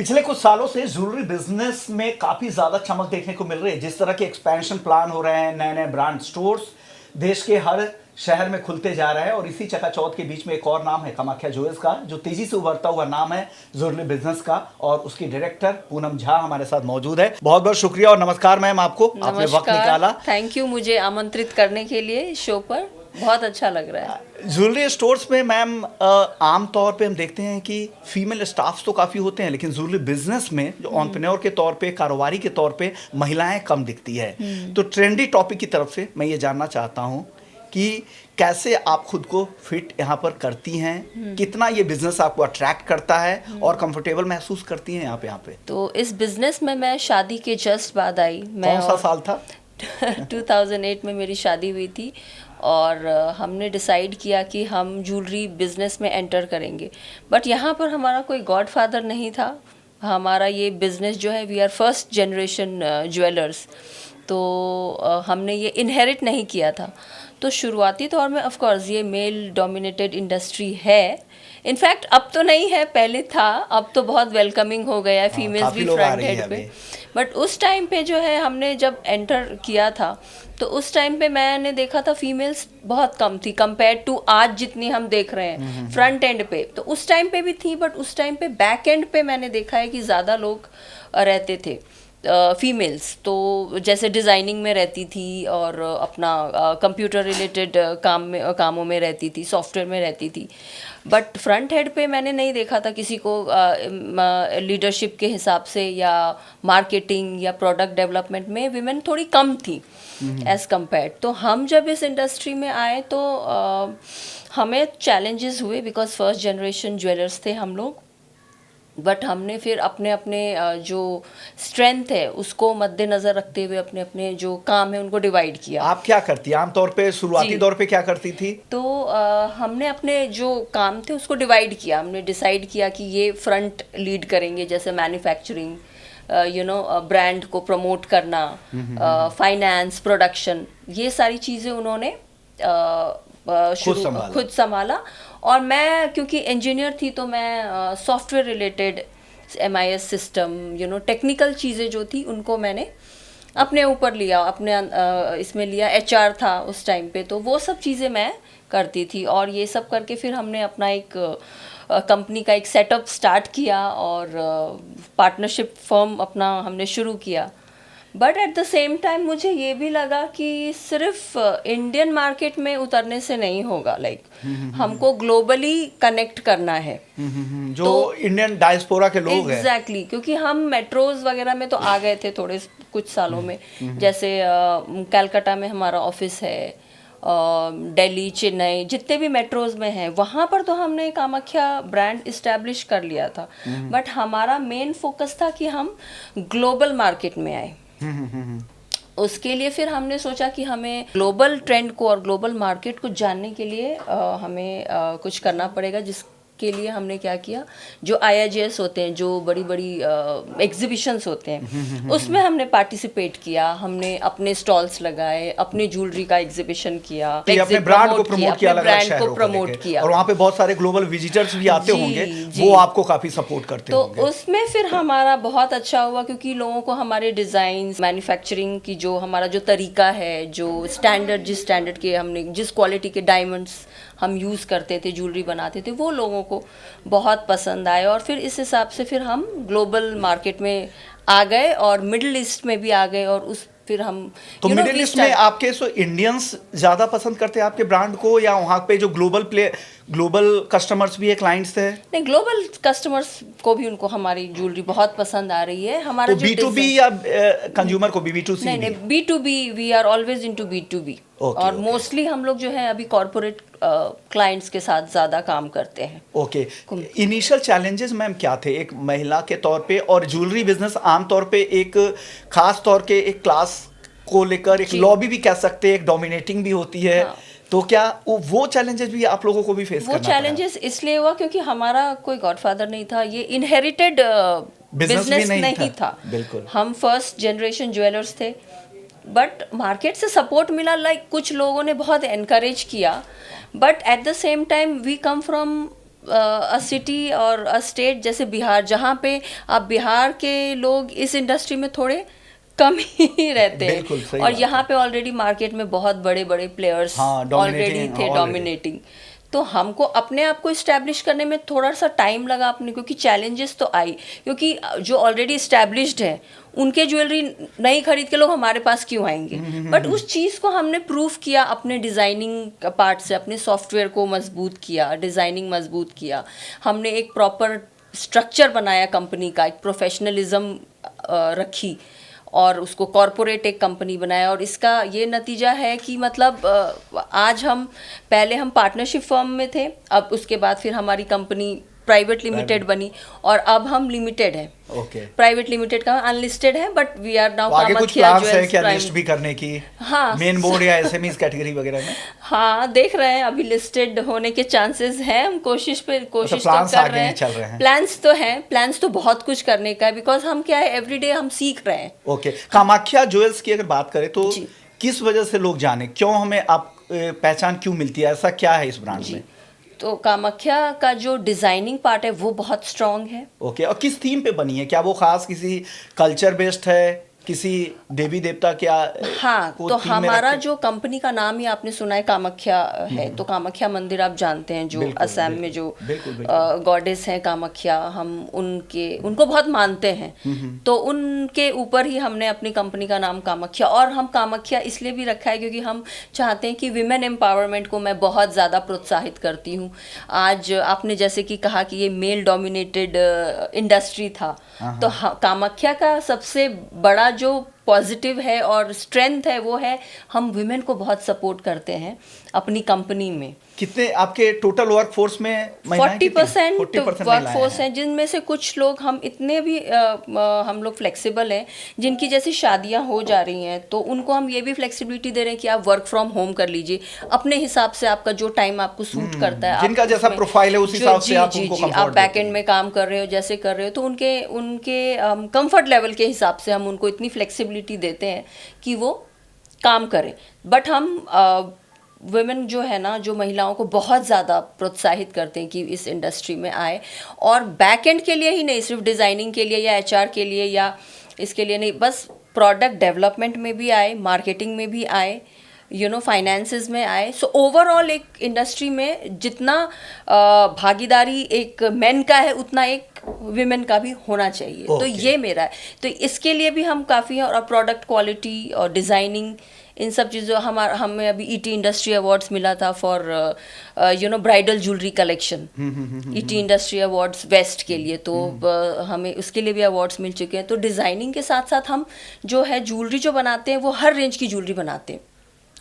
पिछले कुछ सालों से ज्वेलरी बिजनेस में काफी ज्यादा चमक देखने को मिल रही है। जिस तरह के एक्सपेंशन प्लान हो रहे हैं, नए नए ब्रांड स्टोर्स देश के हर शहर में खुलते जा रहे हैं और इसी चकाचौंध के बीच में एक और नाम है कामाख्या ज्वेल्स का, जो तेजी से उभरता हुआ नाम है ज्वेलरी बिजनेस का। और उसकी डायरेक्टर पूनम झा हमारे साथ मौजूद है। बहुत बहुत शुक्रिया और नमस्कार मैम, आपको आपने वक्त निकाला। थैंक यू मुझे आमंत्रित करने के लिए शो पर, बहुत अच्छा लग रहा है। ज्वेलरी स्टोर्स में मैम आमतौर पे हम देखते हैं कि फीमेल स्टाफ्स तो काफ़ी होते हैं, लेकिन ज्वेलरी बिजनेस में जो एंटरप्रेन्योर के तौर पे, कारोबारी के तौर पे महिलाएं कम दिखती है। तो ट्रेंडी टॉपिक की तरफ से मैं ये जानना चाहता हूँ कि कैसे आप खुद को फिट यहाँ पर करती हैं, कितना ये बिजनेस आपको अट्रैक्ट करता है और कंफर्टेबल महसूस करती हैं यहाँ पे। तो इस बिजनेस में मैं शादी के जस्ट बाद आई। कौन सा साल था? 2008 में मेरी शादी हुई थी और हमने डिसाइड किया कि हम ज्वेलरी बिजनेस में एंटर करेंगे। बट यहाँ पर हमारा कोई गॉडफादर नहीं था। हमारा ये बिजनेस जो है, we are first generation jewellers, तो हमने ये इनहेरिट नहीं किया था। तो शुरुआती तौर में ऑफ कोर्स ये मेल डोमिनेटेड इंडस्ट्री है। इनफैक्ट अब तो नहीं है, पहले था। अब तो बहुत वेलकमिंग हो गया है, फीमेल्स भी फ्रंट हेड पे। बट उस टाइम पे जो है, हमने जब एंटर किया था तो उस टाइम पे मैंने देखा था फीमेल्स बहुत कम थी कंपेयर टू आज जितनी हम देख रहे हैं फ्रंट एंड पे। तो उस टाइम पे भी थी, बट उस टाइम पे बैक एंड पे मैंने देखा है कि ज़्यादा लोग रहते थे फीमेल्स। तो जैसे डिज़ाइनिंग में रहती थी और अपना कंप्यूटर रिलेटेड कामों में रहती थी, सॉफ्टवेयर में रहती थी। बट फ्रंट हेड पे मैंने नहीं देखा था किसी को लीडरशिप के हिसाब से या मार्केटिंग या प्रोडक्ट डेवलपमेंट में विमेन थोड़ी कम थी एज़ कम्पेयर्ड। तो हम जब इस इंडस्ट्री में आए तो हमें चैलेंजेस हुए, बिकॉज फर्स्ट जनरेशन ज्वेलर्स थे हम लोग। बट हमने फिर अपने अपने जो स्ट्रेंथ है उसको मद्देनज़र रखते हुए अपने अपने जो काम है उनको डिवाइड किया। आप क्या करती हैं आमतौर पे, शुरुआती दौर पे क्या करती थी? तो हमने अपने जो काम थे उसको डिवाइड किया। हमने डिसाइड किया कि ये फ्रंट लीड करेंगे, जैसे मैन्युफैक्चरिंग, ब्रांड को प्रमोट करना, फाइनेंस, प्रोडक्शन, ये सारी चीज़ें उन्होंने खुद संभाला। और मैं क्योंकि इंजीनियर थी तो मैं software related MIS system, technical चीज़ें जो थी उनको मैंने अपने ऊपर लिया, अपने इसमें लिया। HR था उस टाइम पे, तो वो सब चीज़ें मैं करती थी। और ये सब करके फिर हमने अपना एक कंपनी का एक सेटअप स्टार्ट किया और पार्टनरशिप फर्म अपना हमने शुरू किया। But at the same time मुझे ये भी लगा कि सिर्फ इंडियन मार्केट में उतरने से नहीं होगा। हमको ग्लोबली कनेक्ट करना है जो तो इंडियन डायस्पोरा के लोग हैं। एग्जैक्टली, क्योंकि हम मेट्रोज वगैरह में तो आ गए थे थोड़े कुछ सालों में। जैसे कलकत्ता में हमारा ऑफिस है, दिल्ली, चेन्नई, जितने भी मेट्रोज में हैं वहाँ पर तो हमने कामाख्या ब्रांड इस्टेब्लिश कर लिया था। बट हमारा मेन फोकस था कि हम ग्लोबल मार्केट में आए। उसके लिए फिर हमने सोचा कि हमें ग्लोबल ट्रेंड को और ग्लोबल मार्केट को जानने के लिए हमें कुछ करना पड़ेगा। जिसके लिए हमने क्या किया, जो IIGS होते हैं, जो बड़ी बड़ी एग्जीबिशंस होते हैं, उसमें हमने पार्टिसिपेट किया। हमने अपने स्टॉल्स लगाए, अपने ज्वेलरी का एग्जीबिशन किया, अपने ब्रांड को प्रमोट किया, ब्रांड को प्रमोट किया। और वहाँ पे बहुत सारे ग्लोबल विजिटर्स भी आते होंगे, वो आपको काफी सपोर्ट करते होंगे। तो उसमें फिर हमारा बहुत अच्छा हुआ, क्योंकि लोगों को हमारे डिजाइन, मैन्युफैक्चरिंग की जो हमारा जो तरीका है, जो स्टैंडर्ड, जिस स्टैंडर्ड के हमने, जिस क्वालिटी के डायमंड्स हम यूज़ करते थे, ज्वेलरी बनाते थे, वो लोगों को बहुत पसंद आए। और फिर इस हिसाब से फिर हम ग्लोबल मार्केट में आ गए और मिडिल ईस्ट में भी आ गए। और उस फिर हम तो मिडिल ईस्ट में आपके इंडियंस ज़्यादा पसंद करते हैं आपके ब्रांड को, या वहाँ पे जो ग्लोबल कस्टमर्स भी है, क्लाइंट्स थे? नहीं, ग्लोबल कस्टमर्स को भी उनको हमारी ज्वेलरी बहुत पसंद आ रही है। हमारा तो B2B या कंज्यूमर को भी, B2C? नहीं, B2B, we are always into B2B। और मोस्टली हम लोग जो है अभी कॉर्पोरेट क्लाइंट्स के साथ ज़्यादा काम करते हैं। ओके। इनिशियल चैलेंजेस मैम क्या थे एक महिला के तौर पे? और ज्वेलरी बिजनेस आमतौर पे एक खास तौर के एक क्लास को लेकर एक लॉबी भी कह सकते हैं, एक डोमिनेटिंग भी होती है। हाँ। तो क्या वो चैलेंजेस भी आप लोगों को भी फेस करना पड़ा? वो चैलेंजेस इसलिए हुआ क्योंकि हमारा कोई गॉडफादर नहीं था, ये इनहेरिटेड बिजनेस नहीं था। बिल्कुल, हम फर्स्ट जनरेशन ज्वेलर्स थे। बट मार्केट से सपोर्ट मिला, कुछ लोगों ने बहुत एनकरेज किया। But at the same time we come from a city और अ स्टेट जैसे बिहार, जहाँ पे आप बिहार के लोग इस इंडस्ट्री में थोड़े कम ही रहते बिल्कुल हैं, सही और बात यहाँ है। पे ऑलरेडी मार्केट में बहुत बड़े बड़े प्लेयर्स हाँ, ऑलरेडी dominating थे, already। डोमिनेटिंग। तो हमको अपने आप को इस्टेब्लिश करने में थोड़ा सा टाइम लगा अपने, क्योंकि चैलेंजेस तो आई, क्योंकि जो ऑलरेडी इस्टेब्लिश्ड है उनके ज्वेलरी नहीं खरीद के लोग हमारे पास क्यों आएंगे। बट उस चीज़ को हमने प्रूव किया अपने डिज़ाइनिंग पार्ट से, अपने सॉफ्टवेयर को मजबूत किया, डिज़ाइनिंग मजबूत किया, हमने एक प्रॉपर स्ट्रक्चर बनाया कंपनी का, एक प्रोफेशनलिज्म रखी, और उसको कॉरपोरेट एक कंपनी बनाया। और इसका ये नतीजा है कि मतलब आज हम, पहले हम पार्टनरशिप फर्म में थे, अब उसके बाद फिर हमारी कंपनी प्राइवेट लिमिटेड बनी, और अब हम लिमिटेड है। ओके। प्राइवेट लिमिटेड का अनलिस्टेड है, बट वी आर नाउ तो आगे कुछ कामाख्या प्लान्स है ज्वेल्स क्या प्राइम। लिस्ट भी करने की? हाँ। मेन बोर्ड या एसएमईज कैटेगरी वगैरह में? हाँ, देख रहे हैं, अभी लिस्टेड होने के चांसेस हैं, हम कोशिश तो plans कर आगे रहे नहीं चल रहे हैं। प्लान्स तो हैं, प्लान्स तो बहुत कुछ करने का है, बिकॉज हम क्या है, एवरीडे हम सीख रहे हैं। ओके। कामाख्या ज्वेल्स की अगर बात करें तो जी। किस वजह से लोग जाने, क्यों हमें आप पहचान क्यों मिलती है, ऐसा क्या है इस ब्रांड जी, में? तो कामाख्या का जो डिजाइनिंग पार्ट है वो बहुत स्ट्रांग है। ओके। और किस थीम पे बनी है? क्या वो खास किसी कल्चर बेस्ड है, किसी देवी देवता क्या हाँ, को तो theme में हमारा रखे? जो कंपनी का नाम ही आपने सुना है कामाख्या है, तो कामाख्या मंदिर आप जानते हैं, जो बिल्कुल, असम में बिल्कुल, जो बिल्कुल। गॉडेस हैं कामाख्या, हम उनको बहुत मानते हैं, तो उनके ऊपर ही हमने अपनी कंपनी का नाम कामाख्या, और हम कामाख्या इसलिए भी रखा है क्योंकि हम चाहते हैं कि विमेन एम्पावरमेंट को मैं बहुत ज़्यादा प्रोत्साहित करती हूँ। आज आपने जैसे कि कहा कि ये मेल डोमिनेटेड इंडस्ट्री था, तो कामाख्या का सबसे बड़ा जो पॉजिटिव है और स्ट्रेंथ है वो है, हम विमेन को बहुत सपोर्ट करते हैं अपनी कंपनी में। कितने आपके टोटल वर्क फोर्स में 40% 40% वर्क फोर्स हैं, जिनमें से कुछ लोग, हम इतने भी हम लोग फ्लेक्सिबल हैं, जिनकी जैसी शादियां हो जा रही हैं तो उनको हम ये भी फ्लेक्सिबिलिटी दे रहे हैं कि आप वर्क फ्रॉम होम कर लीजिए अपने हिसाब से, आपका जो टाइम आपको सूट करता है, जिनका जैसा प्रोफाइल है उस हिसाब से आप उनको कंफर्ट आप बैक एंड में काम कर रहे हो, जैसे कर रहे हो, तो उनके कंफर्ट लेवल के हिसाब से हम उनको इतनी फ्लेक्सिबिलिटी देते हैं कि वो काम करें। बट हम वुमेन जो है ना, जो महिलाओं को बहुत ज़्यादा प्रोत्साहित करते हैं कि इस इंडस्ट्री में आए, और बैक एंड के लिए ही नहीं, सिर्फ डिज़ाइनिंग के लिए या एचआर के लिए या इसके लिए नहीं, बस प्रोडक्ट डेवलपमेंट में भी आए, मार्केटिंग में भी आए, फाइनेंसेस में आए। सो ओवरऑल एक इंडस्ट्री में जितना भागीदारी एक मेन का है, उतना एक विमेन का भी होना चाहिए। तो ये मेरा है, तो इसके लिए भी हम काफ़ी हैं, और प्रोडक्ट क्वालिटी और डिज़ाइनिंग, इन सब चीज़ों, हमें अभी ईटी इंडस्ट्री अवार्ड्स मिला था for bridal jewellery collection, ET industry awards west के लिए, तो हमें उसके लिए भी अवार्ड्स मिल चुके हैं। तो डिज़ाइनिंग के साथ साथ हम जो है ज्वेलरी जो बनाते हैं वो हर रेंज की ज्वेलरी बनाते हैं,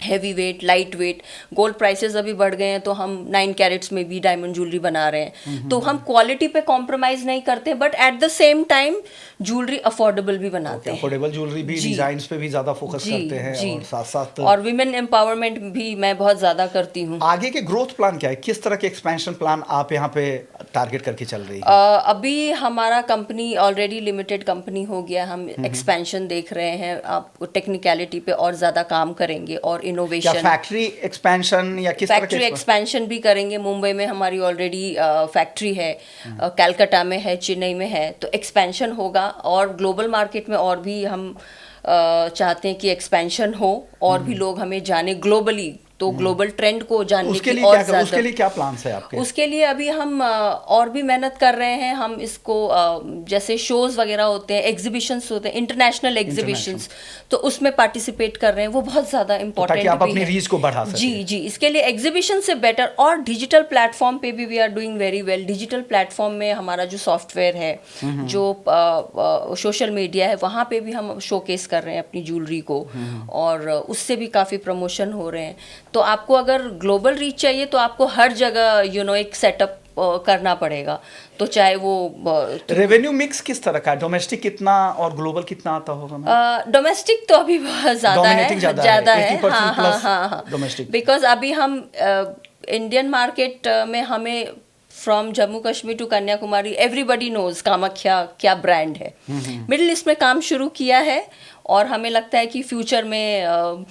heavy weight, light weight. Gold prices अभी बढ़ गए हैं तो हम 9 कैरेट्स में भी डायमंड ज्वेलरी बना रहे हैं, तो हम क्वालिटी पे कॉम्प्रोमाइज नहीं करते, but at the same time jewellery affordable भी बनाते हैं। अफोर्डेबल ज्वेलरी भी, डिजाइन्स पे भी ज्यादा फोकस करते हैं, और साथ साथ और विमेन एम्पावरमेंट भी मैं बहुत ज्यादा करती हूँ। आगे के ग्रोथ प्लान क्या है? किस तरह के एक्सपेंशन प्लान आप यहाँ पे टारगेट करके चल रही है? अभी हमारा कंपनी ऑलरेडी लिमिटेड कंपनी हो गया, हम एक्सपेंशन देख रहे हैं, आप टेक्निकलिटी पे और ज्यादा काम करेंगे, और इनोवेशन, फैक्ट्री एक्सपेंशन या किस तरह के फैक्ट्री एक्सपेंशन भी करेंगे। मुंबई में हमारी ऑलरेडी फैक्ट्री है, कलकत्ता में है, चेन्नई में है, तो एक्सपेंशन होगा, और ग्लोबल मार्केट में और भी हम चाहते हैं कि एक्सपेंशन हो, और भी लोग हमें जाने ग्लोबली, तो ग्लोबल ट्रेंड को जानने की और ज़्यादा। उसके लिए क्या प्लान्स है आपके? उसके लिए अभी हम और भी मेहनत कर रहे हैं। हम इसको जैसे शोज़ वगैरह होते हैं, एग्जीबिशंस होते हैं, इंटरनेशनल एग्जीबिशंस, तो उसमें पार्टिसिपेट कर रहे हैं, वो बहुत ज़्यादा इंपॉर्टेंट ताकि आप अपनी रीच को बढ़ा सकें। जी, इसके लिए एग्जीबिशन से बेटर, और डिजिटल प्लेटफॉर्म पे भी we are doing very well. Digital platform में हमारा जो सॉफ्टवेयर है, जो सोशल मीडिया है, वहाँ पे भी हम शोकेस कर रहे हैं अपनी ज्वेलरी को, और उससे भी काफ़ी प्रमोशन हो रहे हैं। तो आपको अगर ग्लोबल रीच चाहिए तो आपको हर जगह एक सेटअप करना पड़ेगा, तो चाहे वो रेवेन्यू मिक्स किस तरह का है? डोमेस्टिक कितना और ग्लोबल कितना आता होगा? डोमेस्टिक तो अभी बहुत ज़्यादा है, हाँ, डोमेस्टिक, बिकॉज अभी हम इंडियन मार्केट में हमें from Jammu Kashmir to Kanyakumari everybody knows Kamakhya क्या ब्रांड है। मिडिल ईस्ट में काम शुरू किया है, और हमें लगता है कि फ्यूचर में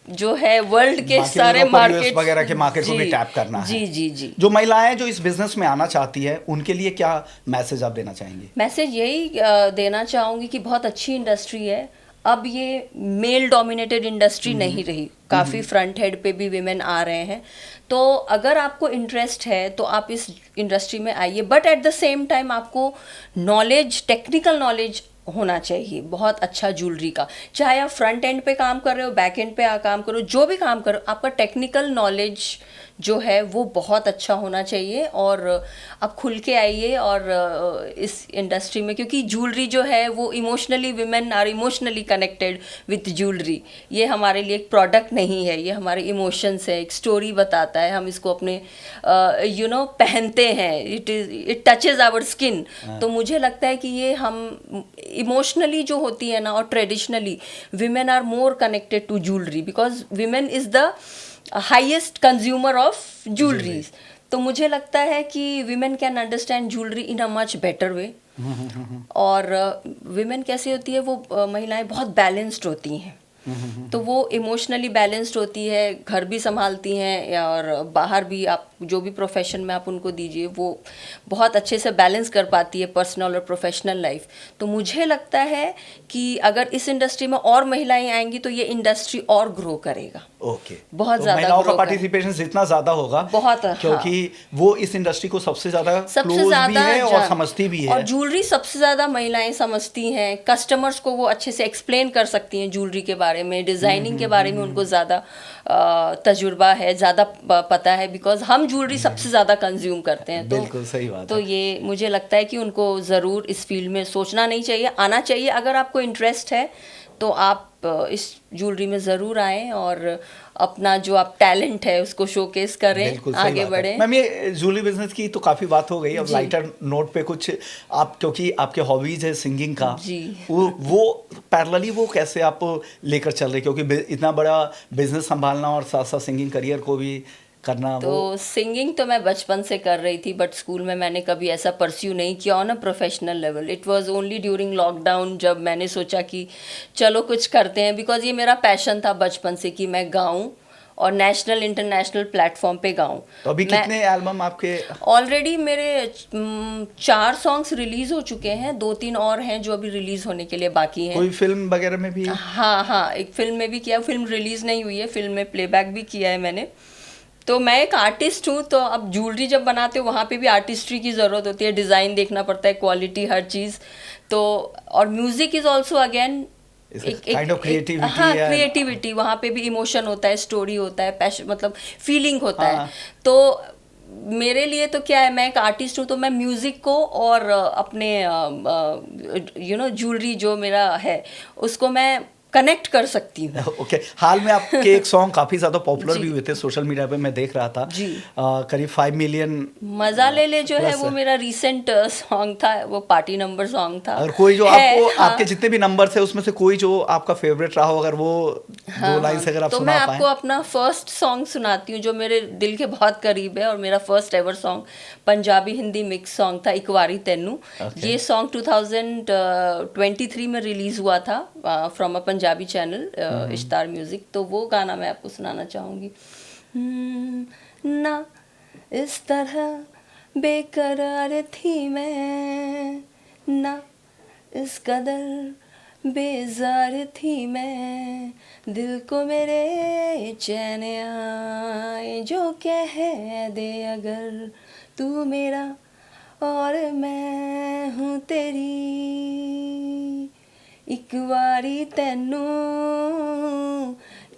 जो है वर्ल्ड के बाकी सारे यूरोप और मार्केट US वगैरह के मार्केट को भी टैप करना है। जी जी जी। जो महिलाएं जो इस बिजनेस में आना चाहती है उनके लिए क्या मैसेज आप देना चाहेंगे? मैसेज यही देना चाहूँगी कि बहुत अच्छी इंडस्ट्री है। अब ये मेल डोमिनेटेड इंडस्ट्री नहीं रही, काफ़ी फ्रंट हेड पे भी विमेन आ रहे हैं। तो अगर आपको इंटरेस्ट है तो आप इस इंडस्ट्री में आइए, but at the same time आपको नॉलेज, टेक्निकल नॉलेज होना चाहिए बहुत अच्छा ज्वेलरी का। चाहे आप फ्रंट एंड पे काम कर रहे हो, बैक एंड पे काम करो, जो भी काम करो, आपका टेक्निकल नॉलेज जो है वो बहुत अच्छा होना चाहिए। और आप खुल के आइए और इस इंडस्ट्री में, क्योंकि ज्वेलरी जो है वो emotionally, women are emotionally connected with jewellery. ये हमारे लिए एक प्रोडक्ट नहीं है, ये हमारे इमोशंस है, एक स्टोरी बताता है। हम इसको अपने पहनते हैं, इट टचेज आवर स्किन। तो मुझे लगता है कि ये हम इमोशनली जो होती है ना, और traditionally women are more connected to jewellery, because women is the highest consumer of jewelleries. तो मुझे लगता है कि women can understand jewellery in a much better way. और विमेन कैसी होती है, वो महिलाएं बहुत बैलेंस्ड होती हैं। तो वो इमोशनली बैलेंस्ड होती है, घर भी संभालती हैं और बाहर भी, आप जो भी प्रोफेशन में आप उनको दीजिए वो बहुत अच्छे से बैलेंस कर पाती है पर्सनल और प्रोफेशनल लाइफ। तो मुझे लगता है कि अगर इस इंडस्ट्री में और महिलाएं आएंगी तो ये इंडस्ट्री और ग्रो करेगा। ओके, बहुत तो ज्यादा महिलाओं का ग्रो पार्टिसिपेशन जितना ज्यादा होगा, बहुत, क्योंकि वो इस इंडस्ट्री को सबसे ज्यादा क्लोज भी है और समझती भी है। और ज्वेलरी सबसे ज्यादा महिलाएं समझती हैं, कस्टमर्स को वो अच्छे से एक्सप्लेन कर सकती हैं ज्वेलरी के बारे में, डिजाइनिंग के बारे में उनको ज्यादा तजुर्बा है, ज्यादा पता है, बिकॉज हम ज्वेलरी सबसे ज्यादा कंज्यूम करते हैं। तो बिल्कुल सही बात तो है। ये मुझे लगता है कि उनको ज़रूर इस फील्ड में सोचना नहीं चाहिए, आना चाहिए। अगर आपको इंटरेस्ट है तो आप इस ज्वेलरी में ज़रूर आएँ और अपना जो आप टैलेंट है उसको शोकेस करें, आगे बढ़ें। मैम, ये ज्वेलरी बिजनेस की तो काफ़ी बात हो गई, अब लाइटर नोट पे कुछ आप, क्योंकि आपके हॉबीज है सिंगिंग का जी, वो पैरेलली वो कैसे आप लेकर चल रहे, क्योंकि इतना बड़ा बिजनेस संभालना और साथ साथ सिंगिंग करियर को भी करना? तो सिंगिंग तो मैं बचपन से कर रही थी, बट स्कूल में मैंने कभी ऐसा परस्यू नहीं किया on a professional level. It was only during lockdown जब मैंने सोचा कि चलो कुछ करते हैं, बिकॉज ये मेरा पैशन था बचपन से कि मैं गाऊं और नेशनल इंटरनेशनल प्लेटफॉर्म पे गाऊं। तो अभी कितने एल्बम आपके? ऑलरेडी मेरे 4 सॉन्ग्स रिलीज हो चुके हैं, 2-3 और हैं जो अभी रिलीज होने के लिए बाकी हैं। कोई फिल्म वगैरह में भी? हाँ, एक फिल्म में भी किया, फिल्म रिलीज नहीं हुई है, फिल्म में प्लेबैक भी किया है मैंने। तो मैं एक आर्टिस्ट हूँ, तो अब ज्वेलरी जब बनाते हो वहाँ पे भी आर्टिस्ट्री की ज़रूरत होती है, डिज़ाइन देखना पड़ता है, क्वालिटी, हर चीज़। तो और music is also again creativity, वहाँ पे भी इमोशन होता है, स्टोरी होता है, पैशन, मतलब फीलिंग होता है। तो मेरे लिए तो क्या है, मैं एक आर्टिस्ट हूँ, तो मैं म्यूज़िक को और अपने ज्वेलरी जो मेरा है उसको मैं कनेक्ट कर सकती हूँ। ओके, हाल में आपके एक सॉन्ग काफी ज्यादा पॉपुलर भी हुए थे सोशल मीडिया पे, मैं देख रहा था जी। करीब 5 मिलियन। मजा ले ले जो है वो मेरा रीसेंट सॉन्ग था, वो पार्टी नंबर सॉन्ग था। और कोई जो आपको, हाँ, आपके जितने भी नंबर थे उसमें से कोई जो आपका फेवरेट रहा हो, अगर वो हाँ, 2 लाइन्स अगर आप तो सुना मैं पाएं। आपको अपना फर्स्ट सॉन्ग सुनाती हूँ जो मेरे दिल के बहुत करीब है, और मेरा first ever song Punjabi Hindi mix song था, इकवारी तेनू। ये सॉन्ग 2023 में रिलीज हुआ था from a Punjabi channel इश्तार music. तो वो गाना मैं आपको सुनाना चाहूँगी। ना इस तरह बेकरार थी मैं, ना इस कदर बेजार थी मैं, दिल को मेरे चैन आए जो कह दे अगर तू मेरा और मैं हूँ तेरी, एक वारी तैनू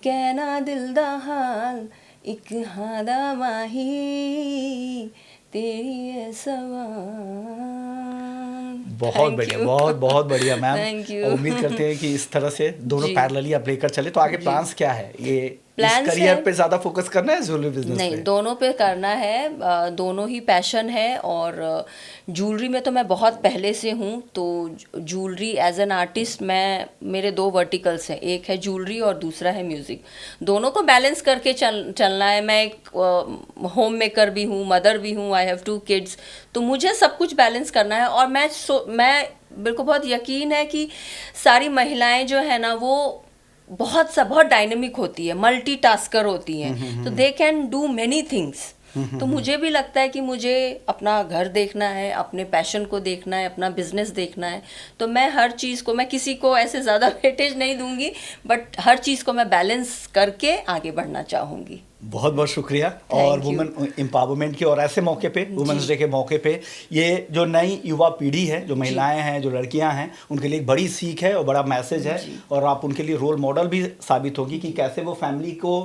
कहना दिल दा हाल, एक हाँ दा माही तेरी है सवाल। बहुत बढ़िया, बहुत बढ़िया मैम। Thank you. उम्मीद करते हैं कि इस तरह से दोनों पैरेलली आप लेकर चले। तो आगे प्लान्स क्या है? ये प्लान्स करियर पे ज्यादा फोकस करना है, ज्वेलरी बिजनेस पे? नहीं, दोनों पे करना है, दोनों ही पैशन है। और ज्वेलरी में तो मैं बहुत पहले से हूँ, तो ज्वेलरी एज एन आर्टिस्ट मैं, मेरे 2 वर्टिकल्स हैं, एक है ज्वेलरी और दूसरा है म्यूज़िक। दोनों को बैलेंस करके चलना है। मैं एक होम मेकर भी हूँ, मदर भी हूँ, आई हैव 2 किड्स, तो मुझे सब कुछ बैलेंस करना है। और मैं बिल्कुल बहुत यकीन है कि सारी महिलाएं जो है ना, वो बहुत डायनेमिक होती है, मल्टीटास्कर होती हैं, तो they can do many things. तो मुझे भी लगता है कि मुझे अपना घर देखना है, अपने पैशन को देखना है, अपना बिजनेस देखना है, तो मैं हर चीज़ को, मैं किसी को ऐसे ज़्यादा वेटेज नहीं दूंगी, बट हर चीज़ को मैं बैलेंस करके आगे बढ़ना चाहूँगी। बहुत बहुत शुक्रिया। और वुमेन एम्पावरमेंट के और ऐसे मौके पे, वुमेन्स डे के मौके पे, ये जो नई युवा पीढ़ी है, जो महिलाएं हैं, जो लड़कियां हैं, उनके लिए एक बड़ी सीख है और बड़ा मैसेज है, और आप उनके लिए रोल मॉडल भी साबित होगी कि कैसे वो फैमिली को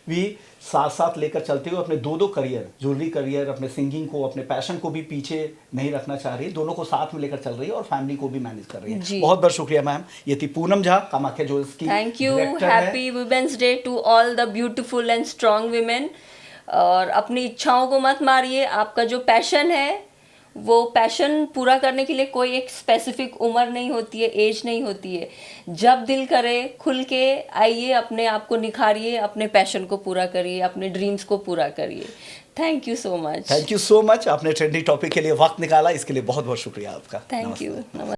भी साथ साथ लेकर चलते हुए अपने दो करियर, ज्वेलरी करियर, अपने सिंगिंग को, अपने पैशन को भी पीछे नहीं रखना चाह रही है, दोनों को साथ में लेकर चल रही है और फैमिली को भी मैनेज कर रही है। बहुत बहुत शुक्रिया मैम। ये थी पूनम झा, कामाख्या ज्वेल्स की। Thank you. Happy women's day to all the beautiful and strong women. और अपनी इच्छाओं को मत मारिए, आपका जो पैशन है वो पैशन पूरा करने के लिए कोई एक स्पेसिफिक उम्र नहीं होती है, एज नहीं होती है। जब दिल करे खुल के आइए, अपने आप को निखारिए, अपने पैशन को पूरा करिए, अपने ड्रीम्स को पूरा करिए। Thank you so much. Thank you so much. आपने ट्रेंडिंग टॉपिक के लिए वक्त निकाला, इसके लिए बहुत बहुत शुक्रिया आपका। Thank you.